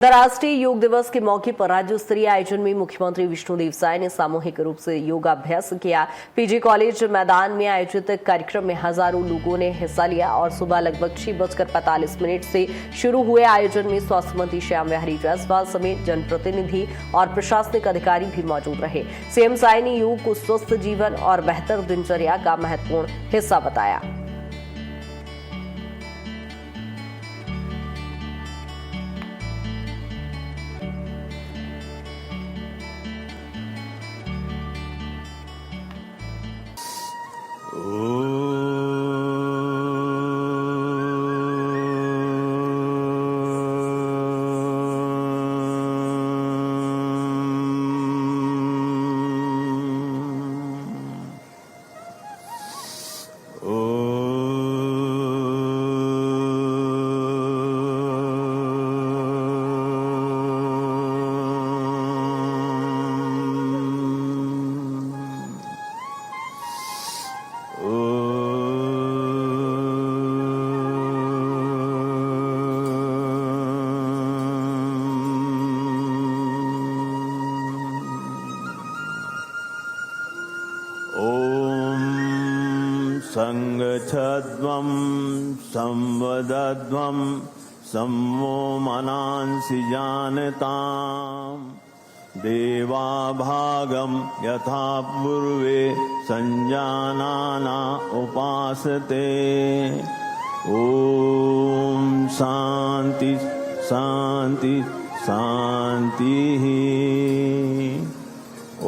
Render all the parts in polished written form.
अंतर्राष्ट्रीय योग दिवस के मौके पर राज्य स्तरीय आयोजन में मुख्यमंत्री विष्णुदेव साय ने सामूहिक रूप से योगाभ्यास किया। पीजी कॉलेज मैदान में आयोजित कार्यक्रम में हजारों लोगों ने हिस्सा लिया और सुबह लगभग 6:45 से शुरू हुए आयोजन में स्वास्थ्य मंत्री श्याम बिहारी जायसवाल समेत जनप्रतिनिधि और प्रशासनिक अधिकारी भी मौजूद रहे। सीएम साय ने योग को स्वस्थ जीवन और बेहतर दिनचर्या का महत्वपूर्ण हिस्सा बताया। संगच्छध्वं संवदध्वं सम्मो मनांसि जानताम् देवाभागं यथा पूर्वे संजानाना उपासते। ॐ शान्ति शान्ति शान्तिः।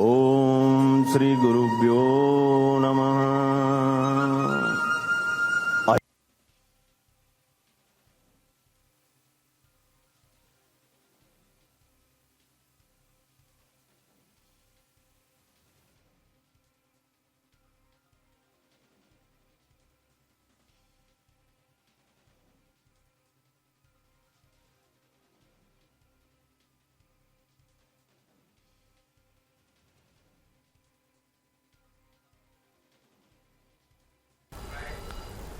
ॐ श्री गुरुभ्यो नमः।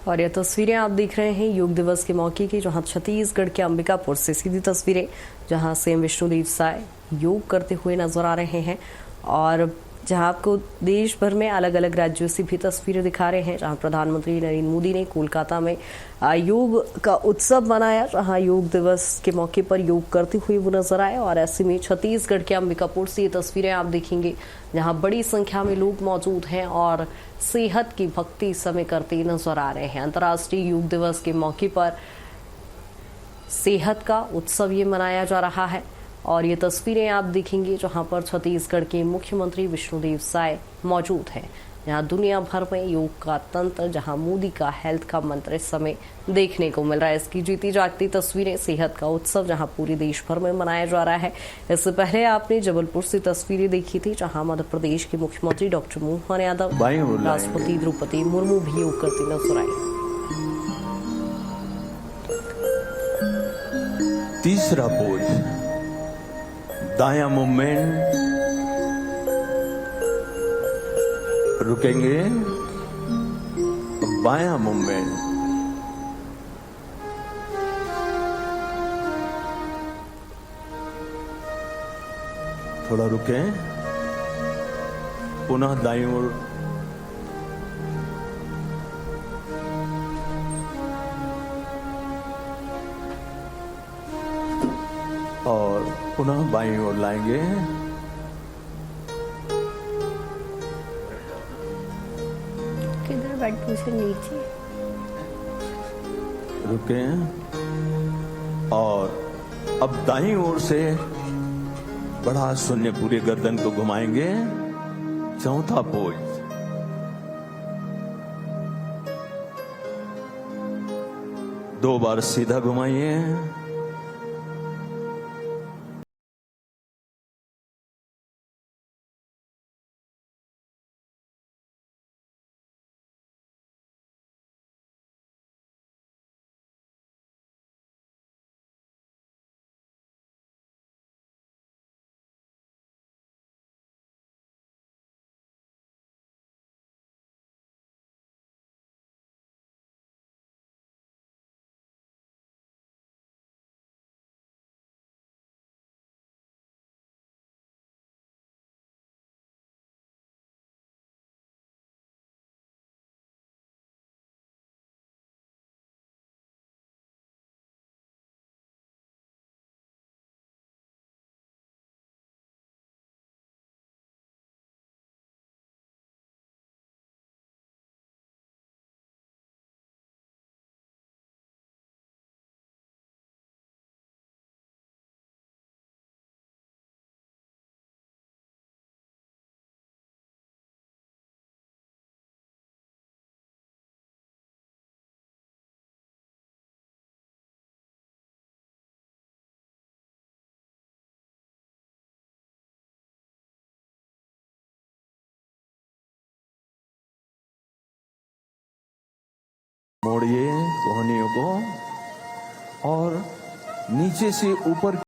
और यह तस्वीरें आप देख रहे हैं योग दिवस के मौके की, जहां छत्तीसगढ़ के अंबिकापुर से सीधी तस्वीरें, जहां सीएम विष्णुदेव साय योग करते हुए नजर आ रहे हैं और जहां आपको देश भर में अलग अलग राज्यों से भी तस्वीरें दिखा रहे हैं। जहां प्रधानमंत्री नरेंद्र मोदी ने कोलकाता में योग का उत्सव मनाया, जहां योग दिवस के मौके पर योग करते हुए वो नजर आए। और ऐसे में छत्तीसगढ़ के अंबिकापुर से ये तस्वीरें आप देखेंगे, जहां बड़ी संख्या में लोग मौजूद हैं और सेहत की भक्ति इस समय करते नजर आ रहे हैं। अंतर्राष्ट्रीय योग दिवस के मौके पर सेहत का उत्सव ये मनाया जा रहा है और ये तस्वीरें आप देखेंगे जहां पर छत्तीसगढ़ के मुख्यमंत्री विष्णुदेव साय मौजूद हैं। जहां दुनिया भर में योग का तंत्र, जहां मोदी का हेल्थ का मंत्र इस समय देखने को मिल रहा है। इसकी जीती जागती तस्वीरें, सेहत का उत्सव जहां पूरे देश भर में मनाया जा रहा है। इससे पहले आपने जबलपुर से तस्वीरें देखी थी, जहां मध्य प्रदेश के मुख्यमंत्री डॉक्टर मोहन यादव, राष्ट्रपति द्रौपदी मुर्मू भी योग करती नजर आई। तीसरा पोज, दायां मूवमेंट, रुकेंगे, बायां मूवमेंट, थोड़ा रुकें, पुनः दाईं ओर, और पुनः बाईं ओर लाएंगे। किधर बैठूं से नीचे, रुकें और अब दाईं ओर से बड़ा शून्य पूरे गर्दन को घुमाएंगे। चौथा पोज, दो बार सीधा घुमाइए। उंगलियों को और नीचे से ऊपर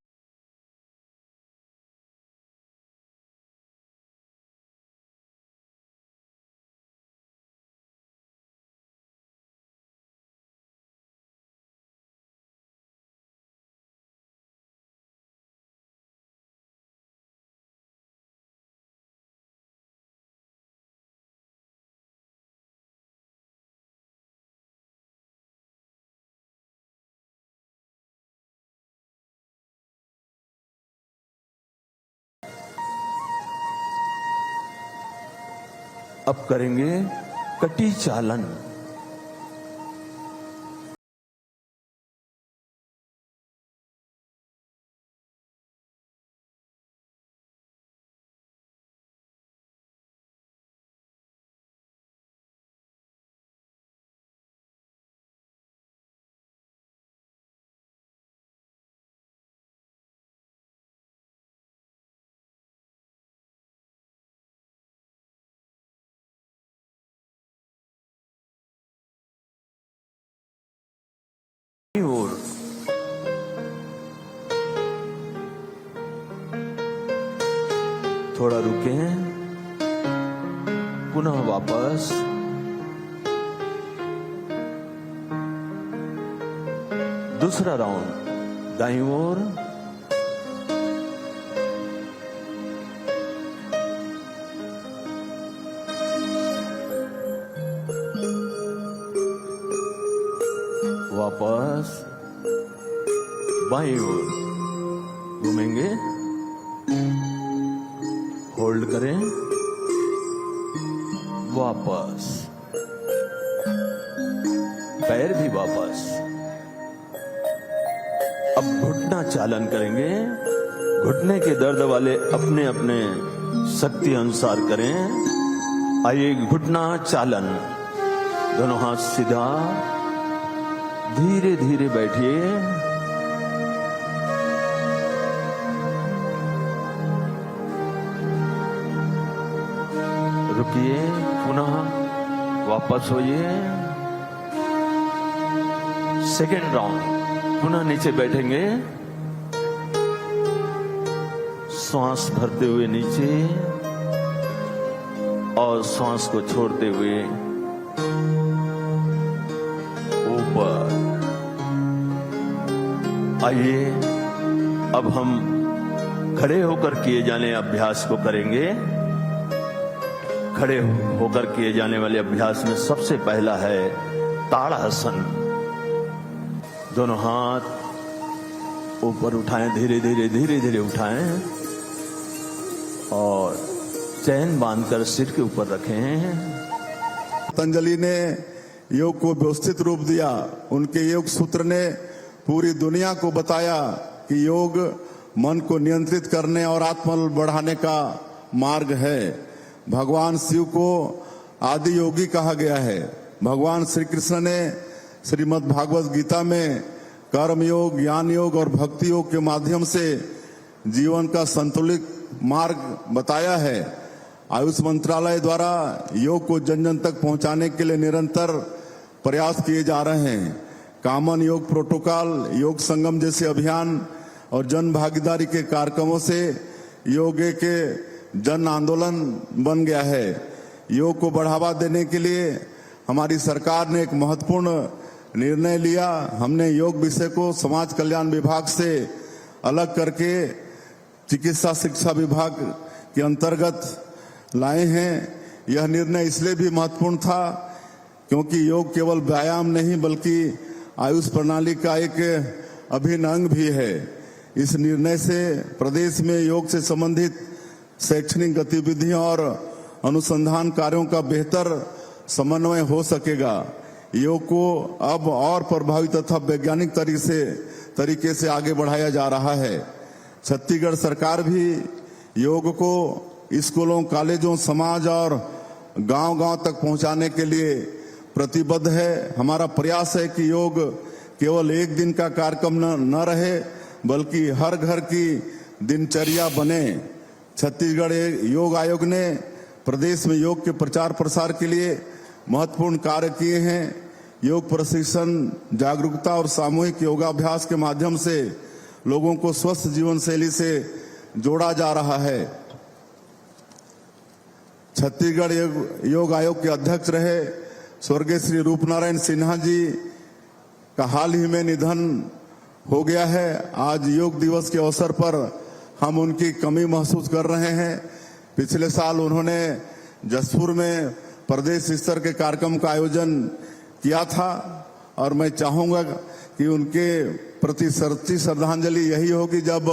अब करेंगे कटी चालन। और थोड़ा रुके, पुनः वापस, दूसरा राउंड दाईं ओर, वापस बाईं ओर घूमेंगे, होल्ड करें, वापस, पैर भी वापस। अब घुटना चालन करेंगे। घुटने के दर्द वाले अपने अपने शक्ति अनुसार करें। आइए घुटना चालन। दोनों हाथ सीधा, धीरे धीरे बैठिए। रुकिए, पुनः वापस होइए। सेकेंड राउंड, पुनः नीचे बैठेंगे। श्वास भरते हुए नीचे और श्वास को छोड़ते हुए ऊपर। आइए अब हम खड़े होकर किए जाने अभ्यास को करेंगे। खड़े होकर किए जाने वाले अभ्यास में सबसे पहला है ताड़ासन। दोनों हाथ ऊपर उठाएं, धीरे धीरे धीरे धीरे उठाएं और चैन बांधकर सिर के ऊपर रखें। पतंजलि ने योग को व्यवस्थित रूप दिया। उनके योग सूत्र ने पूरी दुनिया को बताया कि योग मन को नियंत्रित करने और आत्मबल बढ़ाने का मार्ग है। भगवान शिव को आदि योगी कहा गया है। भगवान श्री कृष्ण ने श्रीमद् भागवत गीता में कर्म योग, ज्ञान योग और भक्ति योग के माध्यम से जीवन का संतुलित मार्ग बताया है। आयुष मंत्रालय द्वारा योग को जन जन तक पहुंचाने के लिए निरंतर प्रयास किए जा रहे हैं। कॉमन योग प्रोटोकॉल, योग संगम जैसे अभियान और जन भागीदारी के कार्यक्रमों से योग के जन आंदोलन बन गया है। योग को बढ़ावा देने के लिए हमारी सरकार ने एक महत्वपूर्ण निर्णय लिया। हमने योग विषय को समाज कल्याण विभाग से अलग करके चिकित्सा शिक्षा विभाग के अंतर्गत लाए हैं। यह निर्णय इसलिए भी महत्वपूर्ण था क्योंकि योग केवल व्यायाम नहीं बल्कि आयुष प्रणाली का एक अभिन्न अंग भी है। इस निर्णय से प्रदेश में योग से संबंधित शैक्षणिक गतिविधियों और अनुसंधान कार्यों का बेहतर समन्वय हो सकेगा। योग को अब और प्रभावी तथा वैज्ञानिक तरीके से आगे बढ़ाया जा रहा है। छत्तीसगढ़ सरकार भी योग को स्कूलों, कॉलेजों, समाज और गांव-गांव तक पहुंचाने के लिए प्रतिबद्ध है। हमारा प्रयास है कि योग केवल एक दिन का कार्यक्रम न रहे बल्कि हर घर की दिनचर्या बने। छत्तीसगढ़ योग आयोग ने प्रदेश में योग के प्रचार प्रसार के लिए महत्वपूर्ण कार्य किए हैं। योग प्रशिक्षण, जागरूकता और सामूहिक योगाभ्यास के माध्यम से लोगों को स्वस्थ जीवन शैली से जोड़ा जा रहा है। छत्तीसगढ़ योग आयोग के अध्यक्ष रहे स्वर्गीय श्री रूपनारायण सिन्हा जी का हाल ही में निधन हो गया है। आज योग दिवस के अवसर पर हम उनकी कमी महसूस कर रहे हैं। पिछले साल उन्होंने जसपुर में प्रदेश स्तर के कार्यक्रम का आयोजन किया था और मैं चाहूंगा कि उनके प्रति सच्ची श्रद्धांजलि यही होगी जब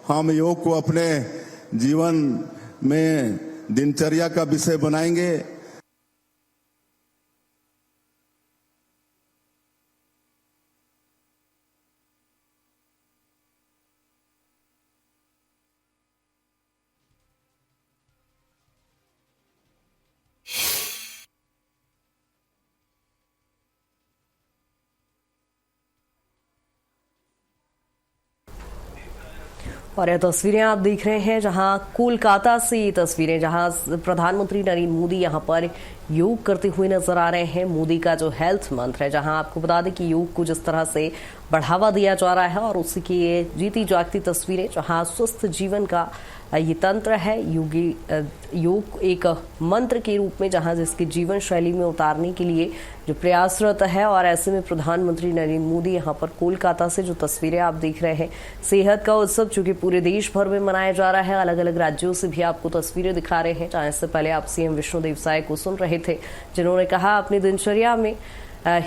हम योग को अपने जीवन में दिनचर्या का विषय बनाएंगे। और ये तस्वीरें आप देख रहे हैं जहां कोलकाता से ये तस्वीरें जहां प्रधानमंत्री नरेंद्र मोदी यहां पर योग करते हुए नजर आ रहे हैं। मोदी का जो हेल्थ मंत्र है, जहां आपको बता दें कि योग को जिस तरह से बढ़ावा दिया जा रहा है और उसी की ये जीती जागती तस्वीरें जहां स्वस्थ जीवन का ये तंत्र है। योग एक मंत्र के रूप में जहां जिसकी जीवन शैली में उतारने के लिए जो प्रयासरत है। और ऐसे में प्रधानमंत्री नरेंद्र मोदी यहां पर कोलकाता से जो तस्वीरें आप देख रहे हैं, सेहत का उत्सव चूंकि पूरे देश भर में मनाया जा रहा है, अलग अलग राज्यों से भी आपको तस्वीरें दिखा रहे हैं। जहां इससे पहले आप सीएम विष्णुदेव साय को सुन रहे थे, जिन्होंने कहा अपनी दिनचर्या में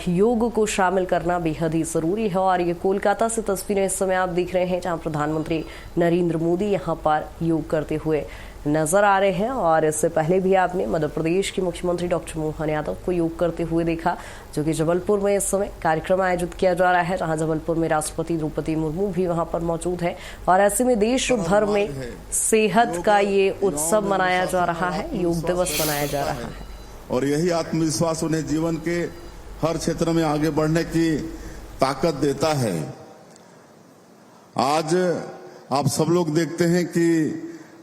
योग को शामिल करना बेहद ही जरूरी है। और ये कोलकाता से तस्वीरें इस समय आप देख रहे हैं जहां प्रधानमंत्री नरेंद्र मोदी यहां पर योग करते हुए नजर आ रहे हैं। और इससे पहले भी आपने मध्य प्रदेश के मुख्यमंत्री डॉक्टर मोहन यादव को योग करते हुए देखा, जो कि जबलपुर में इस समय कार्यक्रम आयोजित किया जा रहा है, जहां जबलपुर में राष्ट्रपति द्रौपदी मुर्मू भी वहां पर मौजूद है। और ऐसे में देश भर में सेहत का ये उत्सव मनाया जा रहा है, योग दिवस मनाया जा रहा है। और यही आत्मविश्वास उन्हें जीवन के हर क्षेत्र में आगे बढ़ने की ताकत देता है। आज आप सब लोग देखते हैं कि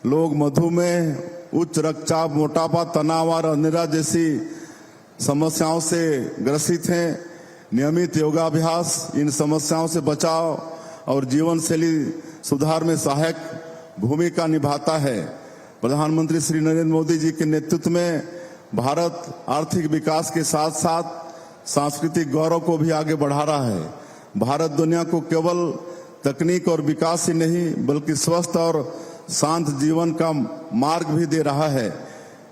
लोग मधुमेह, उच्च रक्तचाप, मोटापा, तनाव और अनिद्रा जैसी समस्याओं से ग्रसित हैं। नियमित योगाभ्यास इन समस्याओं से बचाव और जीवन शैली सुधार में सहायक भूमिका निभाता है। प्रधानमंत्री श्री नरेंद्र मोदी जी के नेतृत्व में भारत आर्थिक विकास के साथ साथ सांस्कृतिक गौरव को भी आगे बढ़ा रहा है। भारत दुनिया को केवल तकनीक और विकास ही नहीं बल्कि स्वस्थ और शांत जीवन का मार्ग भी दे रहा है।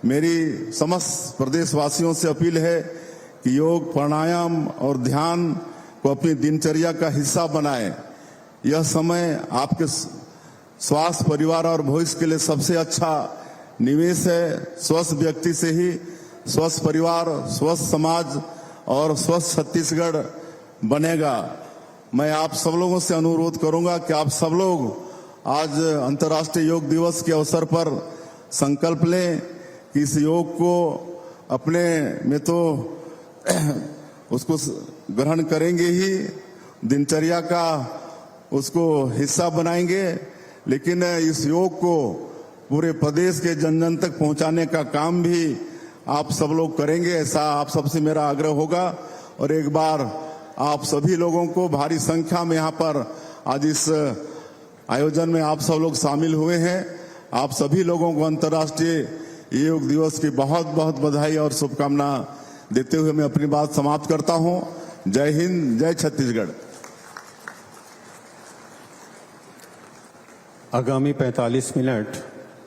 मेरी समस्त प्रदेशवासियों से अपील है कि योग, प्राणायाम और ध्यान को अपनी दिनचर्या का हिस्सा बनाएं। यह समय आपके स्वास्थ्य, परिवार और भविष्य के लिए सबसे अच्छा निवेश है। स्वस्थ व्यक्ति से ही स्वस्थ परिवार, स्वस्थ समाज और स्वस्थ छत्तीसगढ़ बनेगा। मैं आप सब लोगों से अनुरोध करूंगा कि आप सब लोग आज अंतर्राष्ट्रीय योग दिवस के अवसर पर संकल्प लें कि इस योग को अपने में तो उसको ग्रहण करेंगे ही, दिनचर्या का उसको हिस्सा बनाएंगे, लेकिन इस योग को पूरे प्रदेश के जन जन तक पहुंचाने का काम भी आप सब लोग करेंगे, ऐसा आप सबसे मेरा आग्रह होगा। और एक बार आप सभी लोगों को भारी संख्या में यहाँ पर आज इस आयोजन में आप सब लोग शामिल हुए हैं। आप सभी लोगों को अंतर्राष्ट्रीय योग दिवस की बहुत बहुत बधाई और शुभकामना देते हुए मैं अपनी बात समाप्त करता हूँ। जय हिंद, जय छत्तीसगढ़। आगामी 45 मिनट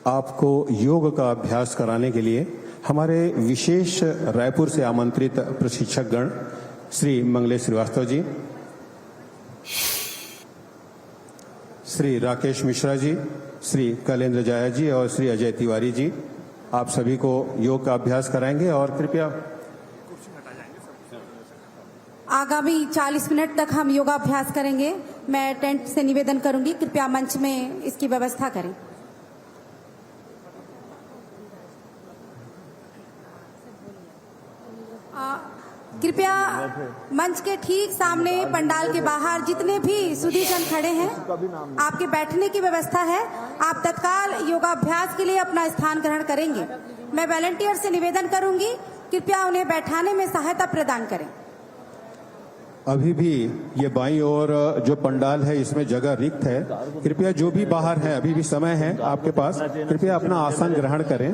आपको योग का अभ्यास कराने के लिए हमारे विशेष रायपुर से आमंत्रित प्रशिक्षक गण श्री मंगलेश श्रीवास्तव जी, श्री राकेश मिश्रा जी, श्री कलेंद्र जाया जी और श्री अजय तिवारी जी आप सभी को योग का अभ्यास कराएंगे। और कृपया आगामी 40 मिनट तक हम योगाभ्यास करेंगे। मैं टेंट से निवेदन करूंगी, कृपया मंच में इसकी व्यवस्था करें। कृपया मंच के ठीक सामने पंडाल के बाहर जितने भी सुधीजन खड़े हैं, आपके बैठने की व्यवस्था है। आप तत्काल योगाभ्यास के लिए अपना स्थान ग्रहण करेंगे। मैं वॉलंटियर से निवेदन करूंगी, कृपया उन्हें बैठाने में सहायता प्रदान करें। अभी भी ये बाईं ओर जो पंडाल है इसमें जगह रिक्त है। कृपया जो भी बाहर हैं, अभी भी समय है आपके पास, कृपया अपना आसन ग्रहण करें।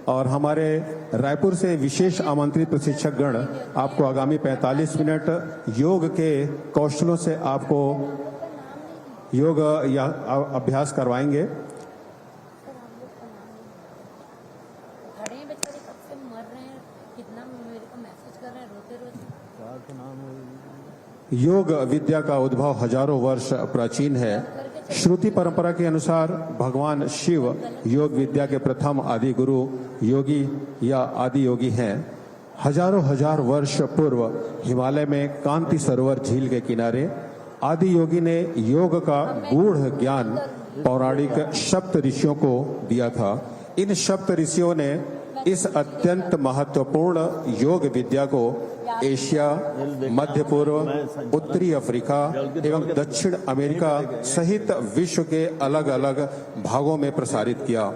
और हमारे रायपुर से विशेष आमंत्रित प्रशिक्षक गण आपको आगामी 45 मिनट योग के कौशलों से आपको योग या अभ्यास करवाएंगे। खड़े हैं बेचारे, कब से मर रहे हैं, कितना मेरे को मैसेज कर रहे हैं रोते रोते। योग विद्या का उद्भव हजारों वर्ष प्राचीन है। श्रुति परंपरा के अनुसार भगवान शिव योग विद्या के प्रथम आदि गुरु योगी या आदि योगी हैं। हजारों हजार वर्ष पूर्व हिमालय में कांति सरोवर झील के किनारे आदि योगी ने योग का गूढ़ ज्ञान पौराणिक सप्त ऋषियों को दिया था। इन सप्त ऋषियों ने इस अत्यंत महत्वपूर्ण योग विद्या को एशिया, मध्य पूर्व, उत्तरी अफ्रीका एवं दक्षिण अमेरिका सहित विश्व के अलग अलग भागों में प्रसारित किया।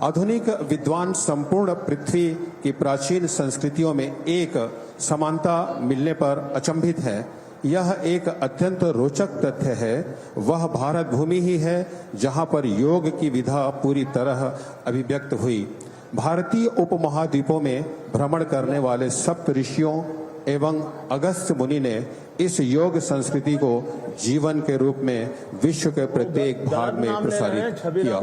आधुनिक विद्वान संपूर्ण पृथ्वी की प्राचीन संस्कृतियों में एक समानता मिलने पर अचंभित है। यह एक अत्यंत रोचक तथ्य है। वह भारत भूमि ही है जहां पर योग की विधा पूरी तरह अभिव्यक्त हुई। भारतीय उपमहाद्वीपों में भ्रमण करने वाले सप्त ऋषियों एवं अगस्त्य मुनि ने इस योग संस्कृति को जीवन के रूप में विश्व के प्रत्येक भाग में प्रसारित किया।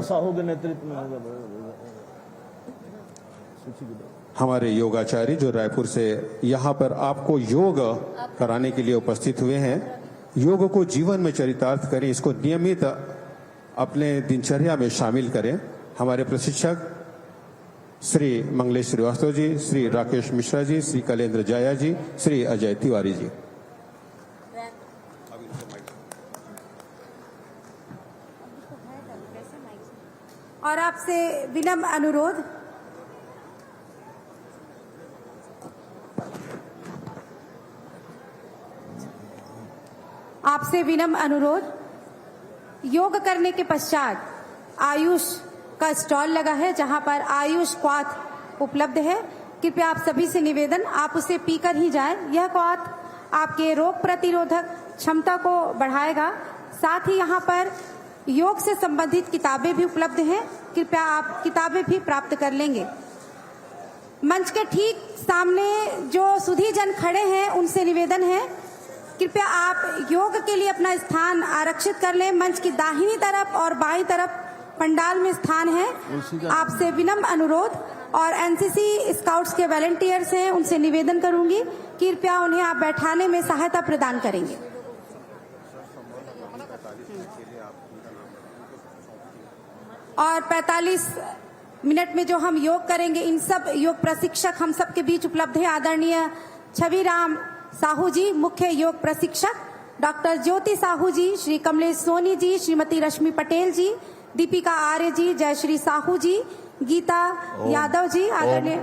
हमारे योगाचार्य जो रायपुर से यहाँ पर आपको योग कराने के लिए उपस्थित हुए हैं, योग को जीवन में चरितार्थ करें, इसको नियमित अपने दिनचर्या में शामिल करें। हमारे प्रशिक्षक श्री मंगलेश श्रीवास्तव जी, श्री राकेश मिश्रा जी, श्री कलेंद्र जाया जी, श्री अजय तिवारी जी। और आपसे विनम्र अनुरोध, योग करने के पश्चात आयुष का स्टॉल लगा है जहां पर आयुष क्वाथ उपलब्ध है। कृपया आप सभी से निवेदन, आप उसे पीकर ही जाएं। यह क्वाथ आपके रोग प्रतिरोधक क्षमता को बढ़ाएगा। साथ ही यहाँ पर योग से संबंधित किताबें भी उपलब्ध हैं। कृपया आप किताबें भी प्राप्त कर लेंगे। मंच के ठीक सामने जो सुधी जन खड़े हैं उनसे निवेदन है, कृपया आप योग के लिए अपना स्थान आरक्षित कर लें। मंच की दाहिनी तरफ और बाईं तरफ पंडाल में स्थान है। आपसे विनम्र अनुरोध, और एनसीसी स्काउट्स के वॉलंटियर्स हैं, उनसे निवेदन करूंगी कि कृपया उन्हें आप बैठाने में सहायता प्रदान करेंगे। और 45 मिनट में जो हम योग करेंगे, इन सब योग प्रशिक्षक हम सबके बीच उपलब्ध है। आदरणीय छविराम साहू जी मुख्य योग प्रशिक्षक, डॉक्टर ज्योति साहू जी, श्री कमलेश सोनी जी, श्रीमती रश्मि पटेल जी, दीपिका आर्य जी, जयश्री साहू जी, गीता यादव जी, आदरणीय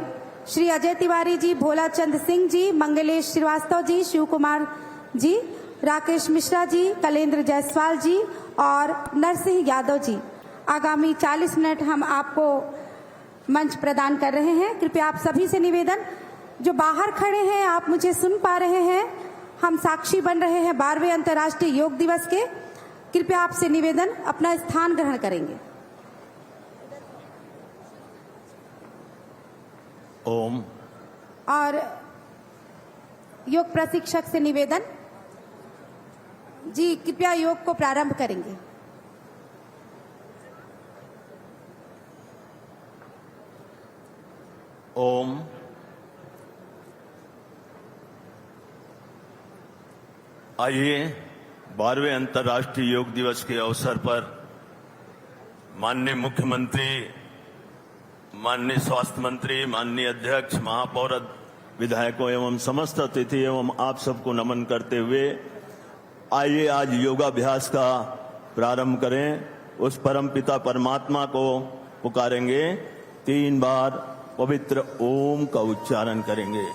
श्री अजय तिवारी जी, भोला चंद सिंह जी, मंगलेश श्रीवास्तव जी, शिव कुमार जी, राकेश मिश्रा जी, कलेंद्र जायसवाल जी और नरसिंह यादव जी। आगामी 40 मिनट हम आपको मंच प्रदान कर रहे हैं। कृपया आप सभी से निवेदन, जो बाहर खड़े हैं आप मुझे सुन पा रहे हैं, हम साक्षी बन रहे हैं 12वें अंतर्राष्ट्रीय योग दिवस के। कृपया आपसे निवेदन, अपना स्थान ग्रहण करेंगे। ओम। और योग प्रशिक्षक से निवेदन जी, कृपया योग को प्रारंभ करेंगे। ओम। आइए 12वें अंतर्राष्ट्रीय योग दिवस के अवसर पर माननीय मुख्यमंत्री, माननीय स्वास्थ्य मंत्री, माननीय अध्यक्ष, महापौर, विधायकों एवं समस्त अतिथि एवं आप सबको नमन करते हुए आइए आज योगाभ्यास का प्रारंभ करें। उस परम पिता परमात्मा को पुकारेंगे, 3 बार पवित्र ओम का उच्चारण करेंगे।